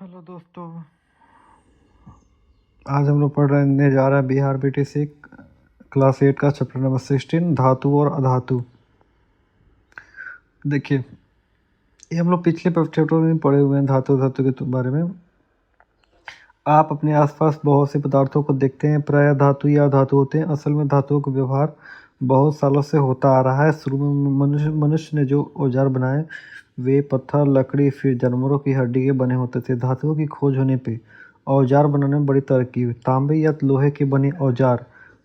Hello दोस्तों। आज हम लोग पढ़ने जा रहे हैं बिहार बीटीसी क्लास 8 का चैप्टर नंबर 16 धातु और अधातु। देखिए, ये हम लोग पिछले चैप्टर में पढ़े हुए हैं धातु के बारे में। आप अपने आसपास बहुत से पदार्थों को देखते हैं, प्रायः धातु या अधातु होते हैं। असल में धातुओं का व्यवहार बहुत सालों से होता आ रहा है। शुरू में मनुष्य ने जो औजार बनाए वे पत्थर, लकड़ी, फिर जानवरों की हड्डी के बने होते थे। धातुओं की खोज होने पे औजार बनाने में बड़ी तरक्की हुई। तांबे या लोहे के बने औजार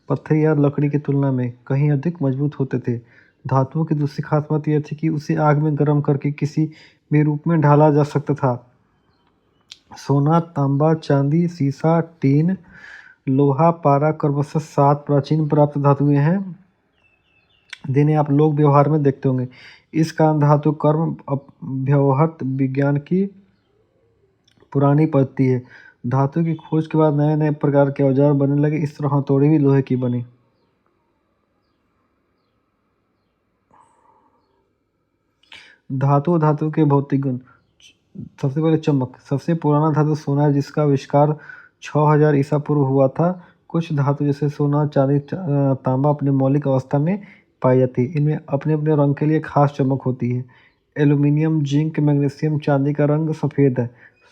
पत्थर या लकड़ी की तुलना में कहीं अधिक मजबूत होते थे। धातुओं की दूसरी खास बात यह थी कि उसे आग में गर्म करके किसी भी रूप में ढाला जा सकता था। सोना, तांबा, चांदी, सीसा, टीन, लोहा, पारा क्रमशः 7 प्राचीन प्राप्त धातुएं हैं जिन्हें आप लोग व्यवहार में देखते होंगे। इस कारण धातु कर्म व्यवहार विज्ञान की पुरानी पद्धति है। धातु की खोज के बाद नए नए प्रकार के औजार बनने लगे। इस तरह हथौड़ी भी लोहे की बनी। धातु के भौतिक गुण। सबसे पहले चमक। सबसे पुराना धातु सोना है जिसका आविष्कार 6000 ईसा पूर्व हुआ था। कुछ धातु जैसे सोना, चांदी, तांबा अपनी मौलिक अवस्था में पाई जाती है। इनमें अपने अपने रंग के लिए खास चमक होती है। एल्यूमिनियम, जिंक, मैग्नीशियम, चांदी का रंग सफ़ेद है,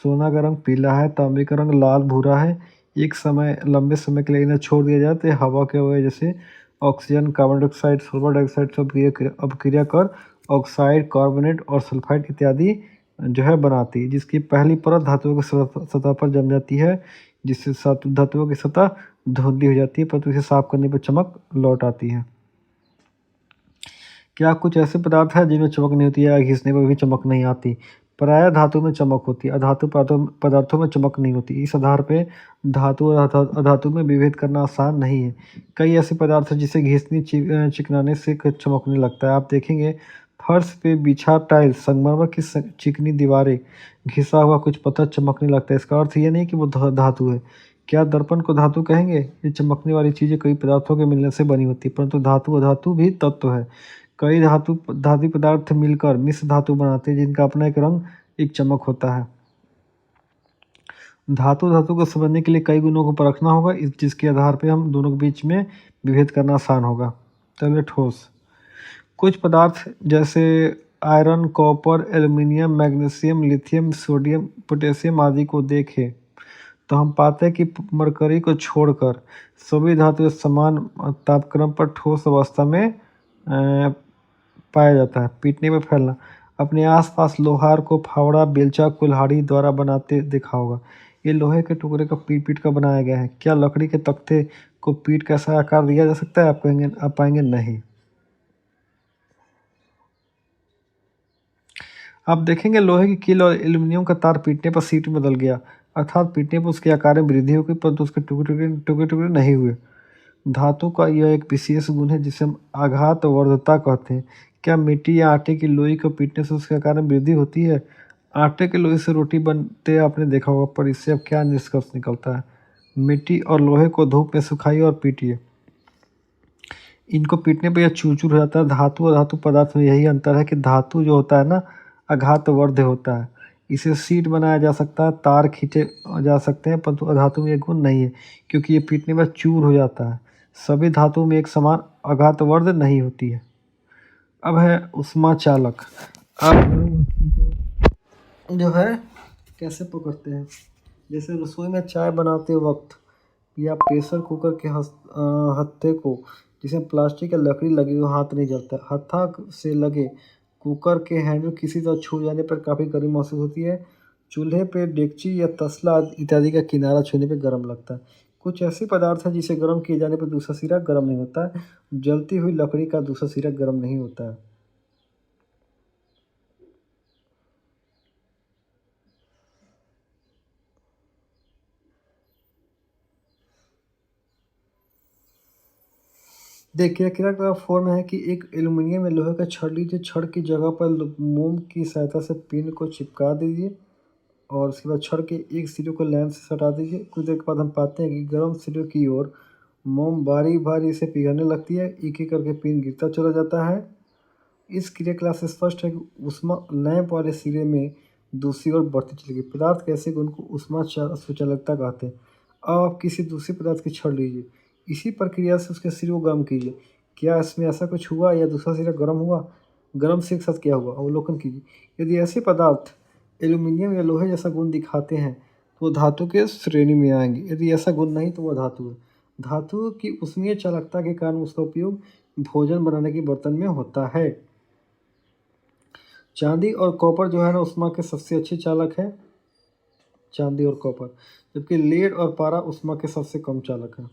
सोना का रंग पीला है, तांबे का रंग लाल भूरा है। लंबे समय के लिए इन्हें छोड़ दिया जाए तो हवा के वजह से oxygen, carbon dioxide, sulphur dioxide सब अपक्रिया कर ऑक्साइड, कार्बोनेट और सल्फाइड इत्यादि जो है बनाती है, जिसकी पहली परत धातुओं की सतह पर जम जाती है, जिससे धातुओं की सतह धुंधली हो जाती है, परंतु इसे साफ करने पर चमक लौट आती है। क्या कुछ ऐसे पदार्थ हैं जिनमें चमक नहीं होती है या घिसने पर भी चमक नहीं आती? प्रायः धातु में चमक होती है, अधातु पदार्थों में चमक नहीं होती। इस आधार पे धातु और अधातु में विभेद करना आसान नहीं है। कई ऐसे पदार्थ हैं जिसे घिसने चिकनाने से चमकने लगता है। आप देखेंगे फर्श पे बिछा टाइल्स, संगमरमर की चिकनी दीवारें, घिसा हुआ कुछ पत्थर चमकने लगता है। इसका अर्थ ये नहीं कि वो धातु है। क्या दर्पण को धातु कहेंगे? ये चमकने वाली चीज़ें कई पदार्थों के मिलने से बनी होती है, परंतु धातु अधातु भी तत्व है। कई धातु पदार्थ मिलकर मिश्र धातु बनाते हैं जिनका अपना एक रंग, एक चमक होता है। धातु को समझने के लिए कई गुणों को परखना होगा, जिसके आधार पर हम दोनों के बीच में विभेद करना आसान होगा। चलिए, ठोस। कुछ पदार्थ जैसे iron, copper, aluminium, magnesium, lithium, sodium, potassium आदि को देखें तो हम पाते हैं कि मरकरी को छोड़कर सभी धातु समान तापक्रम पर ठोस अवस्था में पाया जाता है। पीटने में फैलना। अपने आसपास लोहार को फावड़ा, बेलचा, कुल्हाड़ी द्वारा बनाते देखा होगा। ये लोहे के टुकड़े को पीट पीट कर बनाया गया है। क्या लकड़ी के तख्ते को पीट कर ऐसा आकार दिया जा सकता है? आप पाएंगे नहीं। आप देखेंगे लोहे की कील और एल्यूमिनियम का तार पीटने पर सीट में बदल गया, अर्थात पीटने पर उसके आकार में वृद्धि हो गई, परंतु उसके टुकड़े टुकड़े नहीं हुए। धातु का यह एक विशेष गुण है जिसे हम आघात वर्धता कहते हैं। क्या मिट्टी या आटे की लोई को पीटने से उसके आकार में वृद्धि होती है? आटे की लोई से रोटी बनते आपने देखा होगा, पर इससे अब क्या निष्कर्ष निकलता है? मिट्टी और लोहे को धूप में सुखाइए और पीटिए, इनको पीटने पर यह चूर चूर हो जाता है। धातु और धातु पदार्थ में यही अंतर है कि धातु जो होता है ना, आघात वर्ध होता है, इसे सीट बनाया जा सकता है, तार खींचे जा सकते हैं, परंतु अधातु में ये गुण नहीं है क्योंकि ये पीटने पर चूर हो जाता है। सभी धातुओं में एक समान आघात वर्ध नहीं होती है। अब है उष्मा चालक। अब जो है कैसे पकड़ते हैं? जैसे रसोई में चाय बनाते वक्त या प्रेशर कुकर के हत्थे को, जिसमें प्लास्टिक या लकड़ी लगी हुई, हाथ नहीं जलता। हत्था से लगे कुकर के हैंडल किसी तरह छू जाने पर काफ़ी गर्मी महसूस होती है। चूल्हे पे डेगची या तसला इत्यादि का किनारा छूने पे गर्म लगता है। कुछ ऐसे पदार्थ हैं जिसे गर्म किए जाने पर दूसरा सिरा गर्म नहीं होता है। जलती हुई लकड़ी का दूसरा सिरा गर्म नहीं होता है। देखिए, क्रिया फॉर्म है कि एक एल्यूमिनियम या लोहे का छड़ लीजिए, छड़ की जगह पर मोम की सहायता से पिन को चिपका दीजिए और उसके बाद छड़ के एक सिरे को लैंप से सटा दीजिए। कुछ देर के बाद हम पाते हैं कि गर्म सिरे की ओर मोम बारी बारी से पिघलने लगती है, एक एक करके पिन गिरता चला जाता है। इस क्रियाकलाप से स्पष्ट है कि उष्मा लैंप वाले सिरे में दूसरी ओर बढ़ती चली गई। पदार्थ के ऐसे गुण को ऊष्मा सुचालकता कहते हैं। अब आप किसी दूसरे पदार्थ की छड़ लीजिए, इसी प्रक्रिया से उसके सिरे को गर्म कीजिए। क्या इसमें ऐसा कुछ हुआ या दूसरा सिरा गर्म हुआ? गर्म सिरे के साथ क्या हुआ? अवलोकन कीजिए। यदि ऐसे पदार्थ एल्यूमीनियम या लोहे जैसा गुण दिखाते हैं तो वो धातु के श्रेणी में आएंगे। यदि ऐसा गुण नहीं तो वह धातु है। धातु की ऊष्मीय चालकता के कारण उसका उपयोग भोजन बनाने के बर्तन में होता है। चांदी और कॉपर जो है ना ऊष्मा के सबसे अच्छे चालक है, चांदी और कॉपर, जबकि लेड और पारा ऊष्मा के सबसे कम चालक है।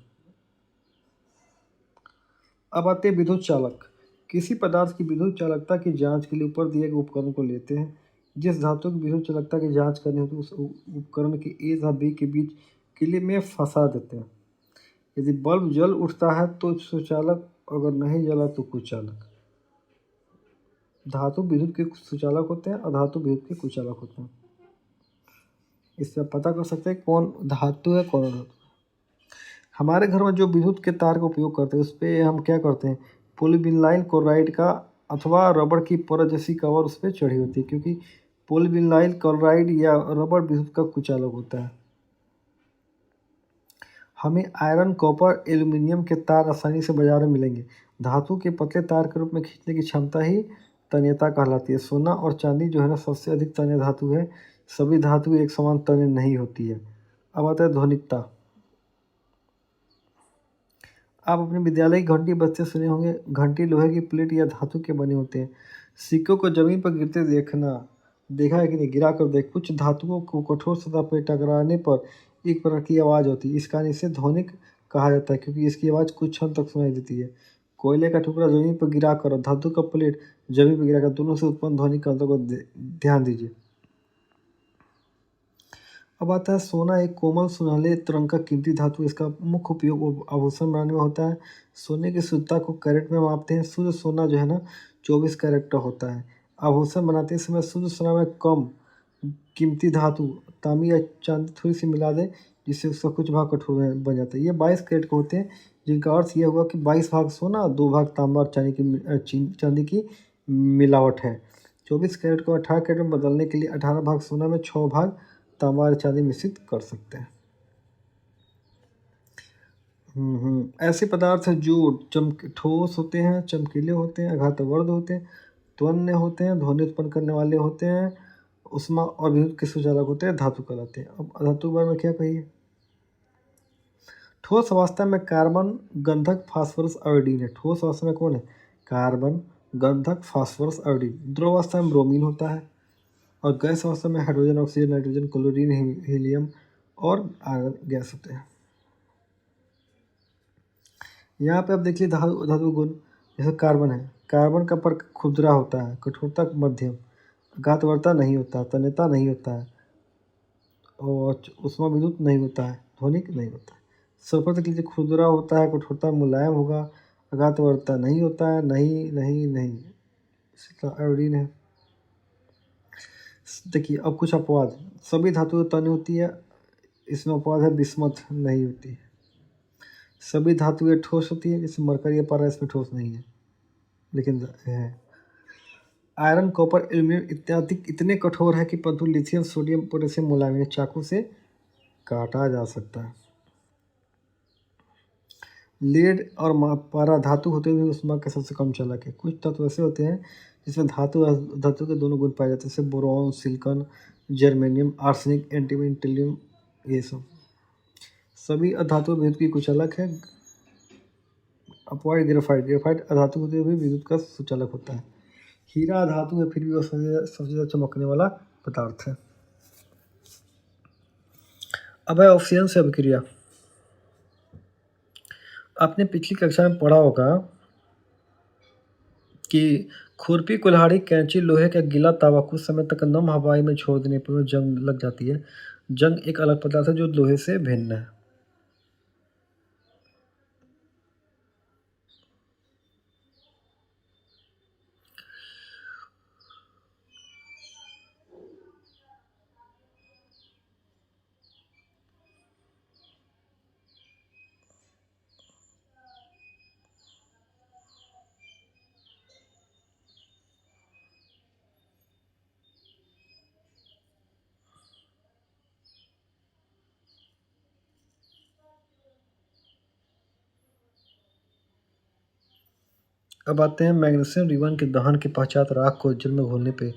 अब आते हैं विद्युत चालक। किसी पदार्थ की विद्युत चालकता की जांच के लिए ऊपर दिए गए उपकरण को लेते हैं। जिस धातु की विद्युत चालकता की जांच करनी होती है उस उपकरण के ए तथा बी के बीच किले में फंसा देते हैं। यदि बल्ब जल उठता है तो सुचालक, अगर नहीं जला तो कुचालक। धातु विद्युत के सुचालक होते हैं और धातु विद्युत के कुचालक होते हैं। इससे आप पता कर सकते हैं कौन धातु है कौन अधातु। हमारे घर में जो विद्युत के तार का उपयोग करते हैं उस पर हम क्या करते हैं, पॉलीविनाइल क्लोराइड का अथवा रबड़ की परत जैसी कवर उस पर चढ़ी होती है, क्योंकि पॉलीविनाइल क्लोराइड या रबड़ विद्युत का कुचालक होता है। हमें आयरन, कॉपर, एल्यूमीनियम के तार आसानी से बाजार में मिलेंगे। धातु के पतले तार के रूप में खींचने की क्षमता ही तन्यता कहलाती है। सोना और चांदी जो है ना सबसे अधिक तन्य धातु है। सभी धातु एक समान तन्य नहीं होती है। अब आता है ध्वनिकता। आप अपने विद्यालय की घंटी बजते सुने होंगे। घंटी लोहे की प्लेट या धातु के बने होते हैं। सिक्कों को जमीन पर गिरते देखा है कि नहीं, गिरा कर देख। कुछ धातुओं को कठोर सतह पर टकराने पर एक प्रकार की आवाज़ होती है। इस कारण इसे ध्वनिक कहा जाता है, क्योंकि इसकी आवाज़ कुछ क्षण तक सुनाई देती है। कोयले का टुकड़ा जमीन पर गिरा कर और धातु का प्लेट जमीन पर गिरा कर, दोनों से उत्पन्न ध्वनि के अंतर को ध्यान दीजिए। अब आता है सोना। एक कोमल सुनहले रंग का कीमती धातु। इसका मुख्य उपयोग आभूषण बनाने में होता है। सोने की शुद्धता को कैरेट में मापते हैं। शुद्ध सोना जो है ना 24 कैरेट का होता है। आभूषण बनाते समय शुद्ध सोना में कम कीमती धातु तांबी या चांदी थोड़ी सी मिला दें, जिससे उसका कुछ भाग कठोर बन जाता है। ये 22 कैरेट के होते हैं, जिनका अर्थ यह हुआ कि 22 भाग सोना, 2 भाग तांबा और चांदी की मिलावट है। 24 कैरेट को 18 कैरेट में बदलने के लिए 18 भाग सोना में 6 भाग तांबा और चांदी मिश्रित कर सकते हैं। ऐसे पदार्थ हैं जो ठोस होते हैं, चमकीले होते हैं, आघातवर्ध होते हैं, त्वन्य होते हैं, ध्वनि उत्पन्न करने वाले होते हैं, ऊष्मा और विद्युत के सुचालक होते हैं, धातु कहलाते हैं। अब अधातु के बारे में क्या कहिए। ठोस अवस्था में कार्बन, गंधक, फास्फोरस, आयोडीन है। ठोस अवस्था में कौन है? कार्बन, गंधक, फास्फोरस, आयोडीन। द्रव अवस्था में ब्रोमीन होता है और गैस अवस्था में hydrogen, oxygen, nitrogen, chlorine, helium और आर्गन गैस होते हैं। यहाँ पे आप देखिए धातु धातु गुण। जैसे कार्बन है, कार्बन का पर्क खुरदरा होता है, कठोरता मध्यम, घातवर्ता नहीं होता, तन्यता नहीं होता है और ऊष्मा विद्युत नहीं होता है, ध्वनिक नहीं होता है। सल्फर देख लीजिए, खुरदरा होता है, कठोरता मुलायम होगा, घातवर्ता नहीं होता है, नहीं नहीं नहीं। आयोडीन है। देखिए अब कुछ अपवाद। सभी धातु तन्य होती है, इसमें अपवाद है बिस्मथ नहीं होती है। सभी धातुएं ठोस होती है, जैसे मरकरी या पारा इसमें ठोस नहीं है लेकिन है। आयरन, कॉपर, एल्यूमीनियम इत्यादि इतने कठोर है कि परंतु लिथियम, सोडियम, पोटेशियम मुलायम है, चाकू से काटा जा सकता है। लेड और पारा धातु होते हुए ऊष्मा का सबसे कम चालक है। कुछ तत्व ऐसे होते हैं जिसमें धातु धातु के दोनों गुण पाए जाते हैं, जैसे boron, silicon, germanium, arsenic, antimonium, ये सब। सभी अधातु विद्युत की कुचालक है। अपॉइड ग्रेफाइट, ग्रेफाइट अधातु होते हुए विद्युत का सुचालक होता है। हीरा धातु है, फिर भी वह सबसे ज़्यादा चमकने वाला पदार्थ है। अब है ऑक्सीजन से अभिक्रिया। आपने पिछली कक्षा में पढ़ा होगा कि खुरपी, कुल्हाड़ी, कैंची, लोहे का गीला तावा कुछ समय तक नम हवाई में छोड़ देने पर जंग लग जाती है। जंग एक अलग पदार्थ है जो लोहे से भिन्न है। अब आते हैं मैग्नीशियम रिबन के दहन के पश्चात राख को जल में घोलने पे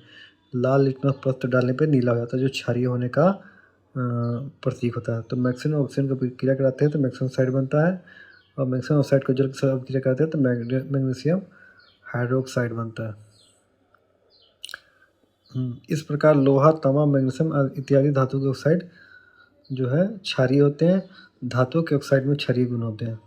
लाल लिटमस पत्र डालने पे नीला हो जाता है, जो क्षारीय होने का प्रतीक होता है। तो मैक्सिमम ऑक्सीजन का प्रक्रिया कराते हैं तो मैक्सिमम ऑक्साइड बनता है, और मैक्सिमम ऑक्साइड को जल के साथ अभिक्रिया करते हैं तो मैग्नीशियम हाइड्रोक्साइड बनता है। इस प्रकार लोहा, तांबा, मैग्नीशियम इत्यादि धातु के ऑक्साइड जो है क्षारीय होते हैं। धातु के ऑक्साइड में क्षारीय गुण होते हैं।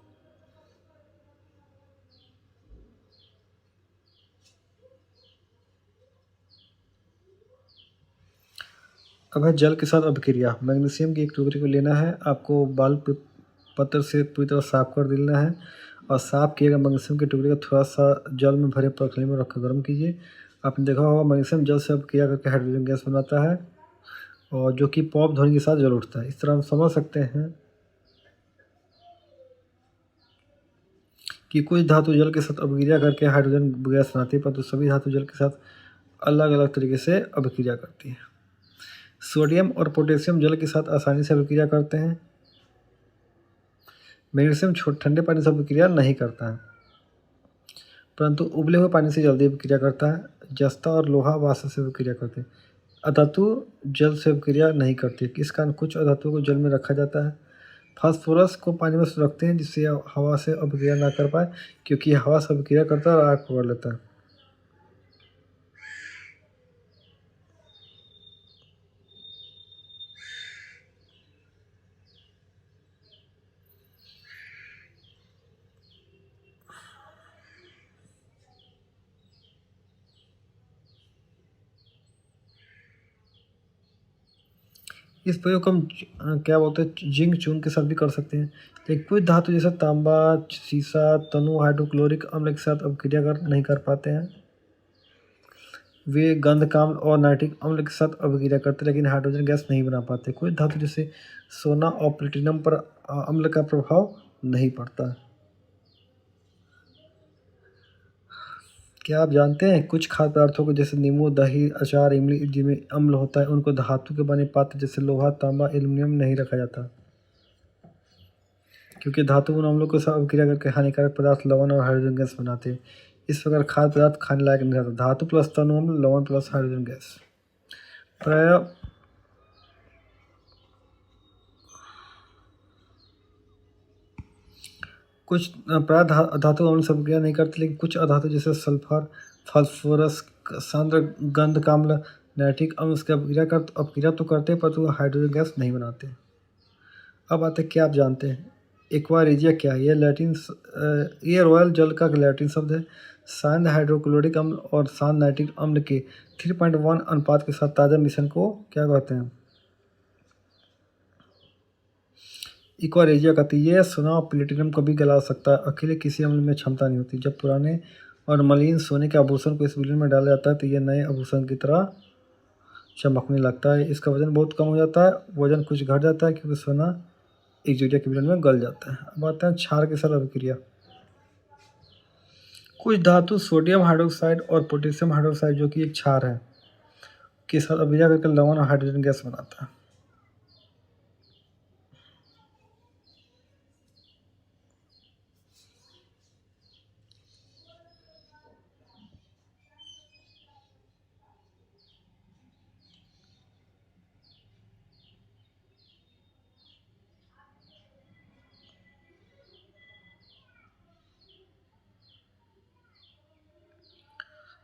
अब है जल के साथ अभिक्रिया। मैग्नीशियम की एक टुकड़ी को लेना है, आपको बाल पत्र से पूरी तरह साफ कर देना है, और साफ किए गए मैग्नीशियम के टुकड़े को थोड़ा सा जल में भरे पखली में रखकर गर्म कीजिए। आपने देखा होगा मैग्नीशियम जल से अभिक्रिया करके हाइड्रोजन गैस बनाता है, और जो कि पॉप ध्वनि के साथ जल उठता है। इस तरह हम समझ सकते हैं कि कुछ धातु जल के साथ अभिक्रिया करके हाइड्रोजन गैस बनाती है, परंतु सभी धातु जल के साथ अलग अलग तरीके से अभिक्रिया करती है। सोडियम और पोटेशियम जल के साथ आसानी से अभिक्रिया करते हैं। मैग्नीशियम ठंडे पानी से अभिक्रिया नहीं करता है, परंतु उबले हुए पानी से जल्दी अभिक्रिया करता है। जस्ता और लोहा वाष्प से अभिक्रिया करते हैं। अधातु जल से अभिक्रिया नहीं करती, इस कारण कुछ अधातुओं को जल में रखा जाता है। फास्फोरस को पानी में रखते हैं जिससे हवा से अभिक्रिया ना कर पाए, क्योंकि हवा से अभिक्रिया करता है और आग पकड़ लेता है। इस प्रयोग को हम क्या बोलते हैं जिंक चून के साथ भी कर सकते हैं। लेकिन कुछ धातु जैसे तांबा, सीसा, तनु हाइड्रोक्लोरिक अम्ल के साथ अभिक्रिया नहीं कर पाते हैं। वे गंधकाम्ल और नाइट्रिक अम्ल के साथ अभिक्रिया करते लेकिन हाइड्रोजन गैस नहीं बना पाते। कुछ धातु जैसे सोना और प्लेटिनम पर अम्ल का प्रभाव नहीं पड़ता। क्या आप जानते हैं कुछ खाद्य पदार्थों को जैसे नींबू, दही, अचार, इमली जिनमें अम्ल होता है उनको धातु के बने पात्र जैसे लोहा, तांबा, एल्युमिनियम नहीं रखा जाता, क्योंकि धातु उन अम्लों के साथ अभिक्रिया करके हानिकारक पदार्थ लवण और हाइड्रोजन गैस बनाते हैं। इस प्रकार खाद्य पदार्थ खाने लायक नहीं रहता। धातु प्लस तनु अम्ल, लवण प्लस हाइड्रोजन गैस। प्राय कुछ प्राय धातु अम्ल से अभिक्रिया नहीं करती, लेकिन कुछ अधातु जैसे सल्फर, फास्फोरस, सांद्र गंधकाम्ल, नाइट्रिक अम्ल उसकी अभिक्रिया तो करते हैं परंतु हाइड्रोजन गैस नहीं बनाते। अब आते क्या आप जानते हैं एक्वारेजिया क्या है? ये रॉयल जल का लैटिन शब्द है। सांद हाइड्रोक्लोरिक अम्ल और सांद नाइट्रिक अम्ल के 3.1 अनुपात के साथ ताज़ा मिश्रण को क्या कहते हैं? इक्वारेजिया कहती है। यह सोना और प्लेटिनम को भी गला सकता है। अकेले किसी अम्ल में क्षमता नहीं होती। जब पुराने और मलिन सोने के आभूषण को इस विलयन में डाला जाता है तो यह नए आभूषण की तरह चमकने लगता है। इसका वजन बहुत कम हो जाता है, वजन कुछ घट जाता है क्योंकि सोना एक यूरिया के विलयन में गल जाता है। अब आते हैं क्षार के साथ अभिक्रिया। कुछ धातु सोडियम हाइड्रोक्साइड और पोटेशियम हाइड्रोक्साइड जो कि एक क्षार है के साथ अभिक्रिया करके लवण और हाइड्रोजन गैस बनाता है।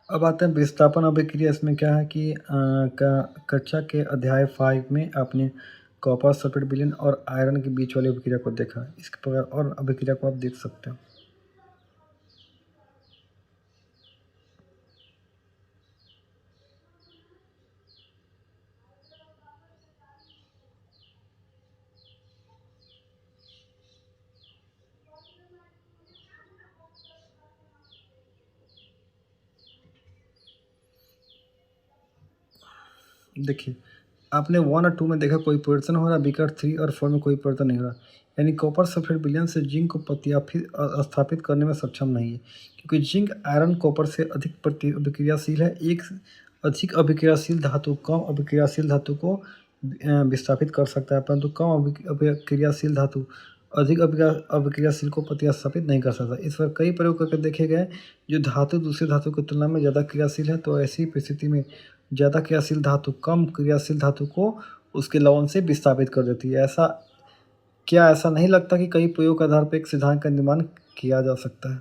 अब आते हैं विस्थापन अभिक्रिया। इसमें क्या है कि कक्षा के अध्याय 5 में आपने कॉपर सल्फेट विलयन और आयरन के बीच वाली अभिक्रिया को देखा। इसके प्रकार और अभिक्रिया को आप देख सकते हो। देखिए आपने 1 और 2 में देखा कोई परिवर्तन हो रहा, विकट 3 और 4 में कोई परिवर्तन नहीं हो रहा। यानी कॉपर सल्फेट विलयन से जिंक को स्थापित करने में सक्षम नहीं है, क्योंकि जिंक आयरन कॉपर से अधिक अभिक्रियाशील है। एक अधिक अभिक्रियाशील धातु कम अभिक्रियाशील धातु को विस्थापित कर सकता है, परंतु कम अभिक्रियाशील धातु अधिक अभिक्रियाशील को प्रतिस्थापित नहीं कर सकता। इस पर कई प्रयोग करके देखे गए जो धातु दूसरी धातु की तुलना में ज़्यादा क्रियाशील है, तो ऐसी परिस्थिति में ज़्यादा क्रियाशील धातु कम क्रियाशील धातु को उसके लवण से विस्थापित कर देती है। ऐसा नहीं लगता कि कई प्रयोग के आधार पर एक सिद्धांत का निर्माण किया जा सकता है।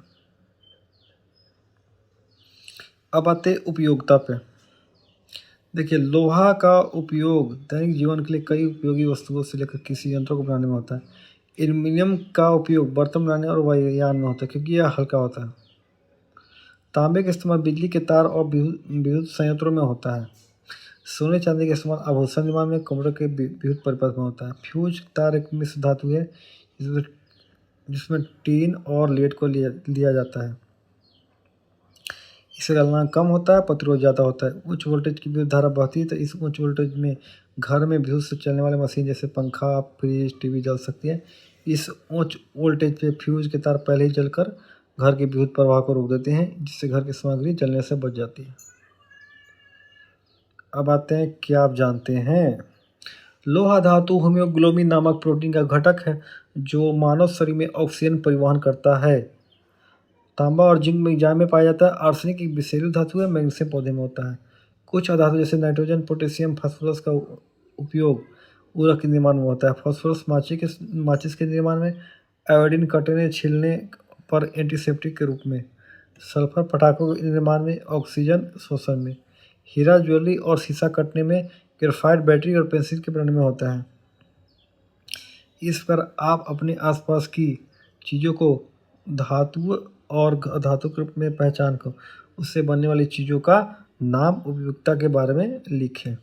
अब आते उपयोगिता पे। देखिए, लोहा का उपयोग दैनिक जीवन के लिए कई उपयोगी वस्तुओं से लेकर किसी यंत्रों को बनाने में होता है। एल्युमिनियम का उपयोग बर्तन बनाने और वायुयान में होता है क्योंकि यह हल्का होता है। तांबे का इस्तेमाल बिजली के तार और विद्युत संयंत्रों में होता है। सोने चांदी का इस्तेमाल आभूषण निर्माण में, कंप्यूटर के विद्युत परिपथ में होता है। फ्यूज तार एक मिश्र धातु है जिसमें टीन और लेड को लिया जाता है। इससे गलनांक कम होता है, प्रतिरोध ज़्यादा होता है। उच्च वोल्टेज की विद्युत धारा बहती है, तो इस उच्च वोल्टेज में घर में विद्युत से चलने वाले मशीन जैसे पंखा, फ्रिज, टीवी जल सकती है। इस उच्च वोल्टेज पे फ्यूज के तार पहले ही जलकर घर के विद्युत प्रवाह को रोक देते हैं, जिससे घर की सामग्री जलने से बच जाती है। अब आते हैं, क्या आप जानते हैं लोहा धातु हीमोग्लोबिन नामक प्रोटीन का घटक है जो मानव शरीर में ऑक्सीजन परिवहन करता है। तांबा और जिंक मिर्जान में पाया जाता है। आर्सेनिक एक विषैली धातु है, मैग्नीशियम पौधे में होता है। कुछ अधातु जैसे नाइट्रोजन, पोटेशियम, फास्फोरस का उपयोग ऊर्जा के निर्माण में होता है। फास्फोरस माचिस के निर्माण में, आयोडीन कटने छीलने पर एंटीसेप्टिक के रूप में, सल्फर पटाखों के निर्माण में, ऑक्सीजन शोषण में, हीरा ज्वेलरी और शीशा कटने में, ग्रेफाइट बैटरी और पेंसिल के बनाने में होता है। इस पर आप अपने आसपास की चीज़ों को धातु और अधातु के रूप में पहचान कर उससे बनने वाली चीज़ों का नाम उपयोगिता के बारे में लिखें।